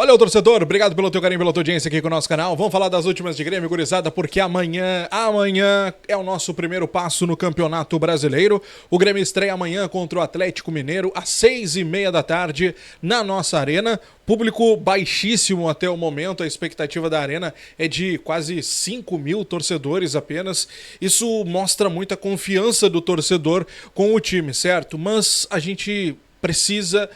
Valeu, torcedor. Obrigado pelo teu carinho, pela tua audiência aqui com o nosso canal. Vamos falar das últimas de Grêmio, gurizada, porque amanhã é o nosso primeiro passo no Campeonato Brasileiro. O Grêmio estreia amanhã contra o Atlético Mineiro às 6:30 da tarde na nossa arena. Público baixíssimo até o momento, a expectativa da arena é de quase 5 mil torcedores apenas. Isso mostra muita confiança do torcedor com o time, certo? Mas a gente precisa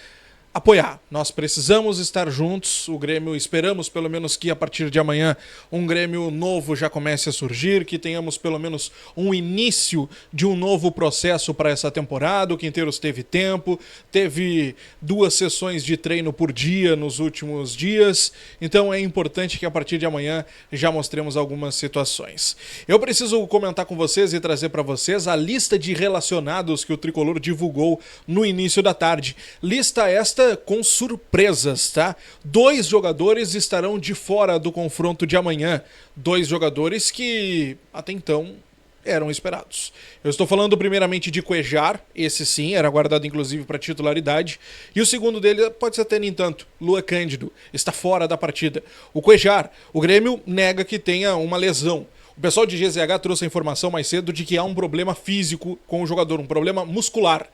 apoiar. Nós precisamos estar juntos. O Grêmio, esperamos pelo menos que a partir de amanhã um Grêmio novo já comece a surgir, que tenhamos pelo menos um início de um novo processo para essa temporada. O Quinteiros teve tempo, teve 2 sessões de treino por dia nos últimos dias, então é importante que a partir de amanhã já mostremos algumas situações. Eu preciso comentar com vocês e trazer para vocês a lista de relacionados que o Tricolor divulgou no início da tarde. Lista esta com surpresas, tá? 2 jogadores estarão de fora do confronto de amanhã. 2 jogadores que até então eram esperados. Eu estou falando primeiramente de Cuéllar, esse sim, era guardado inclusive para titularidade, e o segundo dele pode ser até nem tanto, Luan Cândido, está fora da partida. O Cuéllar, o Grêmio nega que tenha uma lesão. O pessoal de GZH trouxe a informação mais cedo de que há um problema físico com o jogador, um problema muscular.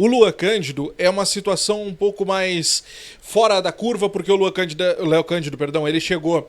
O Luan Cândido é uma situação um pouco mais fora da curva, porque o Léo Cândido, ele chegou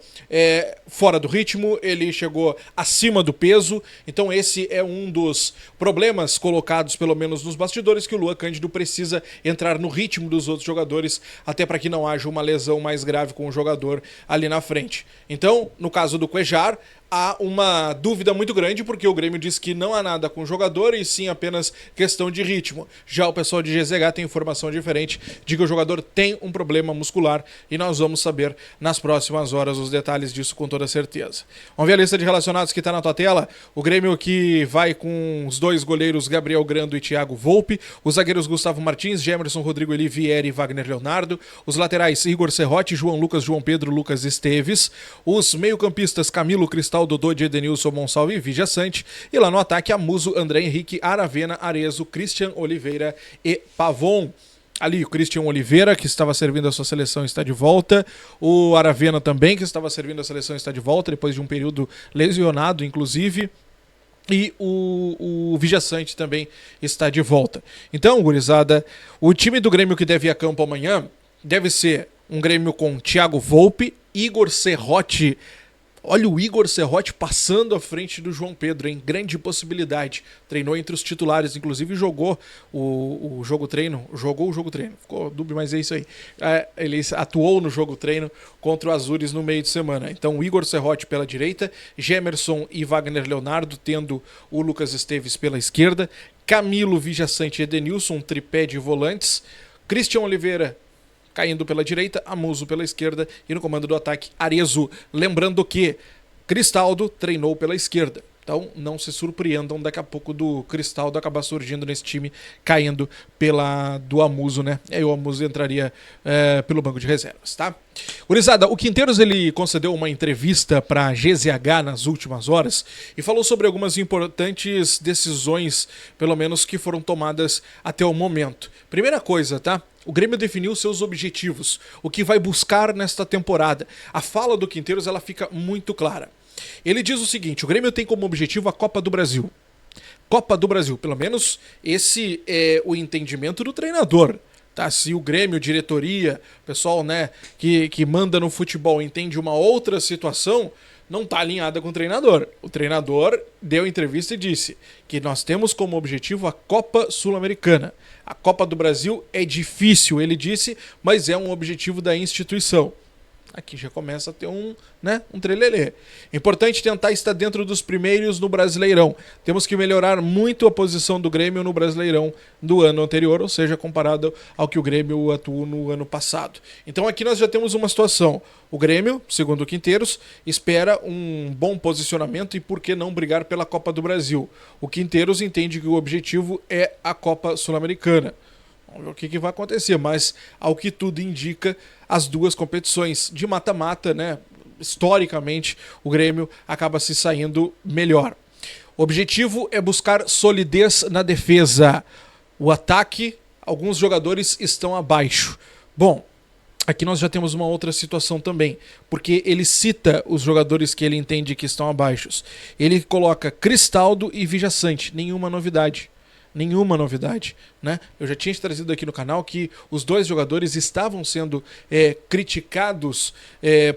fora do ritmo, ele chegou acima do peso, então esse é um dos problemas colocados, pelo menos nos bastidores, que o Luan Cândido precisa entrar no ritmo dos outros jogadores, até para que não haja uma lesão mais grave com o jogador ali na frente. Então, no caso do Cuéllar, há uma dúvida muito grande, porque o Grêmio diz que não há nada com o jogador e sim apenas questão de ritmo. Já o pessoal de GZH tem informação diferente de que o jogador tem um problema muscular e nós vamos saber nas próximas horas os detalhes disso com toda certeza. Vamos ver a lista de relacionados que está na tua tela. O Grêmio que vai com os 2 goleiros Gabriel Grando e Thiago Volpi, os zagueiros Gustavo Martins, Gemerson, Rodrigo Eli, Vieri e Wagner Leonardo, os laterais Igor Serrote, João Lucas, João Pedro, Lucas Esteves, os meio-campistas Camilo Cristal, Dodô de Edenilson, Monsalve e Vigia Sante. E lá no ataque, Amuso, André Henrique, Aravena, Arezo, Christian Oliveira e Pavon. Ali, o Christian Oliveira, que estava servindo a sua seleção, está de volta. O Aravena também, que estava servindo a seleção, está de volta, depois de um período lesionado, inclusive. E o Vigia Sante também está de volta. Então, gurizada, o time do Grêmio que deve ir a campo amanhã deve ser um Grêmio com Thiago Volpi, Igor Serrote. Olha o Igor Serrote passando à frente do João Pedro, em grande possibilidade. Treinou entre os titulares, inclusive jogou o jogo-treino. Jogou o jogo-treino, ficou dúbio, mas é isso aí. Ele atuou no jogo-treino contra o Azures no meio de semana. Então o Igor Serrote pela direita, Gemerson e Wagner Leonardo, tendo o Lucas Esteves pela esquerda, Camilo, Vigia Sante e Edenilson, um tripé de volantes, Christian Oliveira caindo pela direita, Amuso pela esquerda e no comando do ataque, Arezo. Lembrando que Cristaldo treinou pela esquerda. Então não se surpreendam daqui a pouco do Cristaldo acabar surgindo nesse time, caindo do Amuso, né? E aí o Amuso entraria pelo banco de reservas, tá? Gurizada, o Quinteiros ele concedeu uma entrevista para GZH nas últimas horas e falou sobre algumas importantes decisões, pelo menos que foram tomadas até o momento. Primeira coisa, tá? O Grêmio definiu seus objetivos, o que vai buscar nesta temporada. A fala do Quinteiros ela fica muito clara. Ele diz o seguinte: o Grêmio tem como objetivo a Copa do Brasil. Copa do Brasil, pelo menos esse é o entendimento do treinador. Tá? Se o Grêmio, diretoria, pessoal, né, que manda no futebol entende uma outra situação, não está alinhada com o treinador. O treinador deu entrevista e disse que nós temos como objetivo a Copa Sul-Americana. A Copa do Brasil é difícil, ele disse, mas é um objetivo da instituição. Aqui já começa a ter um trelelê. Importante tentar estar dentro dos primeiros no Brasileirão. Temos que melhorar muito a posição do Grêmio no Brasileirão do ano anterior, ou seja, comparado ao que o Grêmio atuou no ano passado. Então aqui nós já temos uma situação. O Grêmio, segundo o Quinteiros, espera um bom posicionamento e por que não brigar pela Copa do Brasil. O Quinteiros entende que o objetivo é a Copa Sul-Americana. Vamos ver o que vai acontecer, mas ao que tudo indica, as 2 competições de mata-mata, né? Historicamente, o Grêmio acaba se saindo melhor. O objetivo é buscar solidez na defesa. O ataque, alguns jogadores estão abaixo. Bom, aqui nós já temos uma outra situação também, porque ele cita os jogadores que ele entende que estão abaixo. Ele coloca Cristaldo e Vijaçante, nenhuma novidade. Nenhuma novidade, né? Eu já tinha trazido aqui no canal que os dois jogadores estavam sendo criticados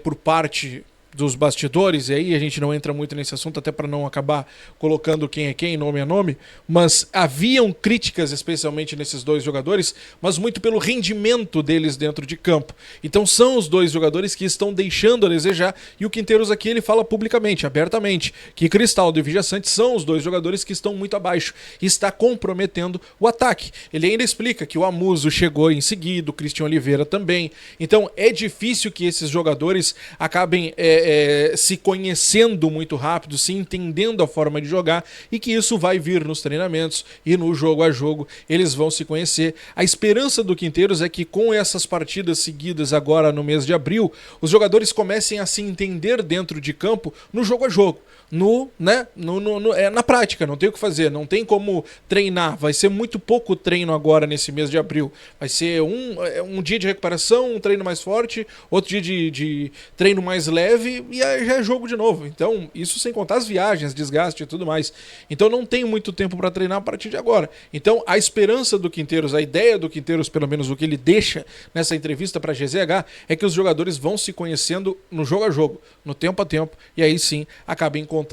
por parte dos bastidores, e aí a gente não entra muito nesse assunto, até para não acabar colocando quem é quem, nome a nome, mas haviam críticas especialmente nesses dois jogadores, mas muito pelo rendimento deles dentro de campo. Então são os dois jogadores que estão deixando a desejar, e o Quinteiros aqui ele fala publicamente, abertamente, que Cristaldo e Vijaçante são os dois jogadores que estão muito abaixo, e está comprometendo o ataque. Ele ainda explica que o Amuso chegou em seguida, o Cristian Oliveira também, então é difícil que esses jogadores acabem se conhecendo muito rápido, se entendendo a forma de jogar, e que isso vai vir nos treinamentos e no jogo a jogo eles vão se conhecer. A esperança do Quinteiros é que com essas partidas seguidas agora no mês de abril, os jogadores comecem a se entender dentro de campo no jogo a jogo. Na prática, não tem o que fazer, não tem como treinar, vai ser muito pouco treino agora nesse mês de abril, vai ser um dia de recuperação, um treino mais forte, outro dia de treino mais leve e aí já é jogo de novo. Então isso sem contar as viagens, desgaste e tudo mais, então não tem muito tempo para treinar a partir de agora. Então a esperança do Quinteiros, a ideia do Quinteiros, pelo menos o que ele deixa nessa entrevista para a GZH, é que os jogadores vão se conhecendo no jogo a jogo, no tempo a tempo, e aí sim acaba encontrando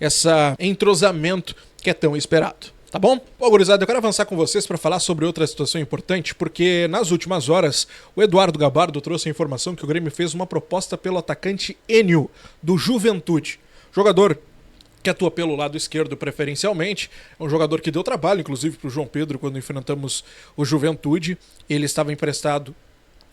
esse entrosamento que é tão esperado. Tá bom? Bom, gurizada, eu quero avançar com vocês para falar sobre outra situação importante, porque nas últimas horas o Eduardo Gabardo trouxe a informação que o Grêmio fez uma proposta pelo atacante Enio, do Juventude. Jogador que atua pelo lado esquerdo preferencialmente, é um jogador que deu trabalho, inclusive, para o João Pedro quando enfrentamos o Juventude. Ele estava emprestado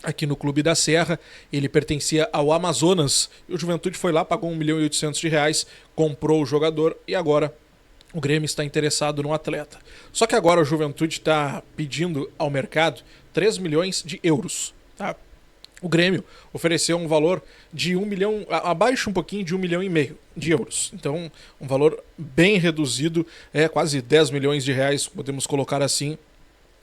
aqui no Clube da Serra, ele pertencia ao Amazonas, e o Juventude foi lá, pagou R$1.800.000, comprou o jogador e agora o Grêmio está interessado no atleta. Só que agora o Juventude está pedindo ao mercado 3 milhões de euros. Tá? O Grêmio ofereceu um valor de 1 milhão, abaixo um pouquinho de 1,5 milhão de euros. Então, um valor bem reduzido, quase 10 milhões de reais, podemos colocar assim,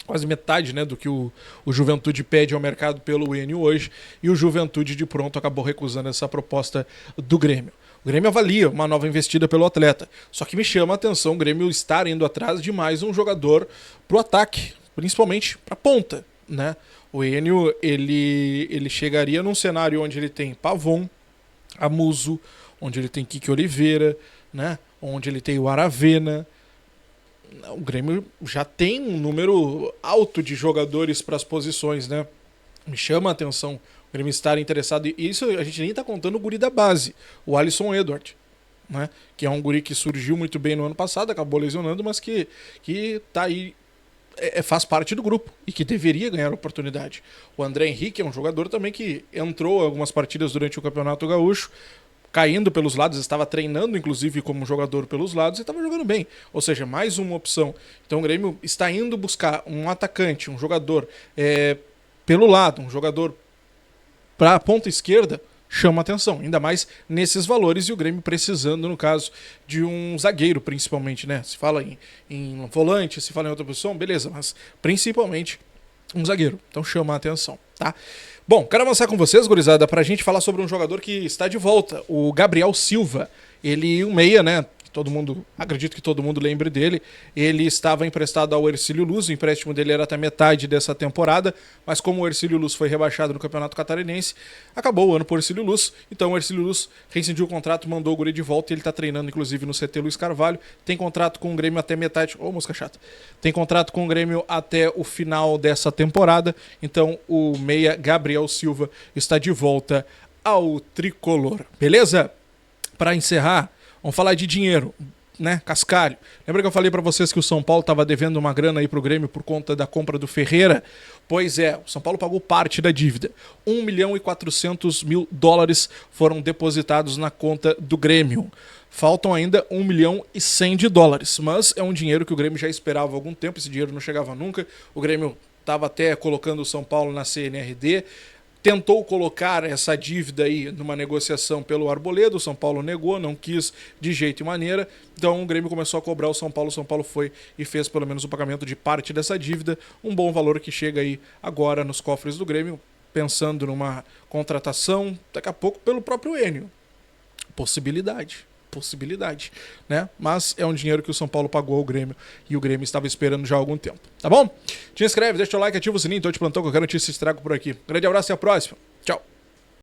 quase metade, né, do que o Juventude pede ao mercado pelo Enio hoje, e o Juventude de pronto acabou recusando essa proposta do Grêmio. O Grêmio avalia uma nova investida pelo atleta, só que me chama a atenção o Grêmio estar indo atrás de mais um jogador para o ataque, principalmente para a ponta, né? O Enio, ele chegaria num cenário onde ele tem Pavon, Amuso, onde ele tem Kiki Oliveira, né? Onde ele tem o Aravena. O Grêmio já tem um número alto de jogadores para as posições, né? Me chama a atenção o Grêmio estar interessado. E isso a gente nem está contando o guri da base, o Alisson Edward, né? Que é um guri que surgiu muito bem no ano passado, acabou lesionando, mas que tá aí, faz parte do grupo e que deveria ganhar oportunidade. O André Henrique é um jogador também que entrou algumas partidas durante o Campeonato Gaúcho, caindo pelos lados, estava treinando inclusive como jogador pelos lados e estava jogando bem. Ou seja, mais uma opção. Então o Grêmio está indo buscar um atacante, um jogador pelo lado, um jogador para a ponta esquerda, chama atenção, ainda mais nesses valores, e o Grêmio precisando, no caso, de um zagueiro principalmente, né? Se fala em volante, se fala em outra posição, beleza, mas principalmente um zagueiro. Então chama a atenção, tá? Bom, quero avançar com vocês, gurizada, pra gente falar sobre um jogador que está de volta, o Gabriel Silva. Ele, um meia, né? Acredito que todo mundo lembre dele. Ele estava emprestado ao Hercílio Luz, o empréstimo dele era até metade dessa temporada, mas como o Hercílio Luz foi rebaixado no Campeonato Catarinense, acabou o ano por Hercílio Luz, então o Hercílio Luz rescindiu o contrato, mandou o guri de volta, e ele está treinando inclusive no CT Luiz Carvalho, tem contrato com o Grêmio até metade, mosca chata, tem contrato com o Grêmio até o final dessa temporada, então o meia Gabriel Silva está de volta ao tricolor, beleza? Para encerrar, vamos falar de dinheiro, né? Cascalho. Lembra que eu falei para vocês que o São Paulo estava devendo uma grana aí pro Grêmio por conta da compra do Ferreira? Pois é, o São Paulo pagou parte da dívida. $1.400.000 foram depositados na conta do Grêmio. Faltam ainda $1.100.000, mas é um dinheiro que o Grêmio já esperava há algum tempo, esse dinheiro não chegava nunca. O Grêmio estava até colocando o São Paulo na CNRD, tentou colocar essa dívida aí numa negociação pelo Arboleda, o São Paulo negou, não quis de jeito e maneira, então o Grêmio começou a cobrar o São Paulo foi e fez pelo menos o pagamento de parte dessa dívida, um bom valor que chega aí agora nos cofres do Grêmio, pensando numa contratação, daqui a pouco pelo próprio Enio. Possibilidade, né? Mas é um dinheiro que o São Paulo pagou ao Grêmio e o Grêmio estava esperando já há algum tempo, tá bom? Te inscreve, deixa o like, ativa o sininho, então te plantão que eu quero notícia e estrago por aqui. Grande abraço e a próxima. Tchau.